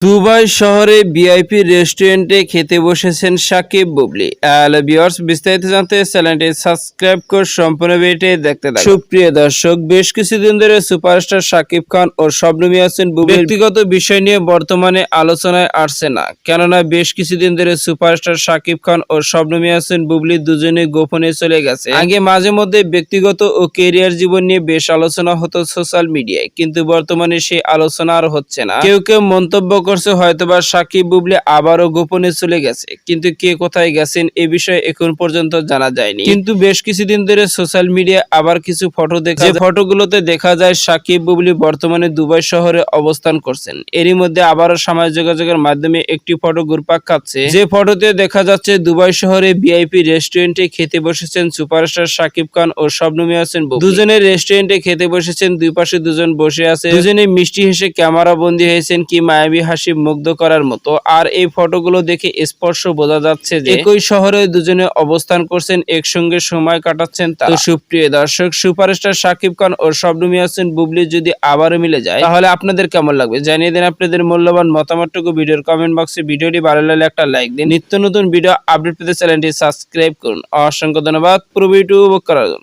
Dubai শহরে VIP রেস্টুরেন্টে খেতে বসেছেন সাকিব-বুবলি। হ্যালো ভিউয়ার্স, বিস্তারিত জানতে চ্যানেলটি সাবস্ক্রাইব করে সম্পূর্ণ ভিডিওটি দেখতে থাকুন। সুপ্রিয় দর্শক, বেশ কিছুদিন ধরে সুপারস্টার শাকিব খান ও শবনম ইয়াসমিন বুবলির ব্যক্তিগত বিষয় নিয়ে বর্তমানে আলোচনায় আসছে না। কেননা বেশ কিছুদিন ধরে সুপারস্টার শাকিব খান ও শবনম ইয়াসমিন বুবলি দুজনে গোপনে চলে গেছে। আগে মাঝে মধ্যে ব্যক্তিগত ও কেরিয়ার জীবন নিয়ে বেশ আলোচনা হতো সোশ্যাল মিডিয়ায়, কিন্তু বর্তমানে সেই আলোচনা আর হচ্ছে না। কেউ কেউ মন্তব্য করছে হয়তোবা সাকিব-বুবলি আবারও গোপনে চলে গেছে, কিন্তু কে কোথায় গেছেন এ বিষয়ে এখন পর্যন্ত জানা যায়নি। কিন্তু বেশ কিছুদিন ধরে সোশ্যাল মিডিয়ায় আবার কিছু ফটো দেখা যায়, ফটোগুলোতে দেখা যায় সাকিব-বুবলি বর্তমানে দুবাই শহরে অবস্থান করছেন। এরই মধ্যে আবারও সামাজিক যোগাযোগের মাধ্যমে একটি ফটো ঘুরপাক খাচ্ছে, যে ফটোতে দেখা যাচ্ছে দুবাই শহরে ভিআইপি রেস্টুরেন্টে খেতে বসেছেন সুপারস্টার শাকিব খান ও শবনম ইয়াসমিন বুবলি। দুজনের রেস্টুরেন্টে খেতে বসেছেন, দুই পাশে দুজন বসে আছে, দুজনে মিষ্টি হেসে ক্যামেরা বন্দী হয়েছেন, কি মায়াবী হাসি মুগ্ধ করার মতো। আর এই ফটোগুলো দেখে স্পষ্ট বোঝা যাচ্ছে যে একই শহরে দুজনে অবস্থান করছেন, একসঙ্গে সময় কাটাচ্ছেন তারা। তো সুপ্রিয় দর্শক, সুপারস্টার শাকিব খান ও শবনম ইয়াসমিন বুবলি যদি আবারও মিলে যায় তাহলে আপনাদের কেমন লাগবে জানিয়ে দিন আপনাদের মূল্যবান মতামতটুকু ভিডিওর কমেন্ট বক্সে। ভিডিওটি ভালো লাগলে একটা লাইক দিন। নিত্য নতুন ভিডিও আপডেট পেতে চ্যানেলটি সাবস্ক্রাইব করুন। অসংখ্য ধন্যবাদ পুরো ভিডিও উপভোগ করার জন্য।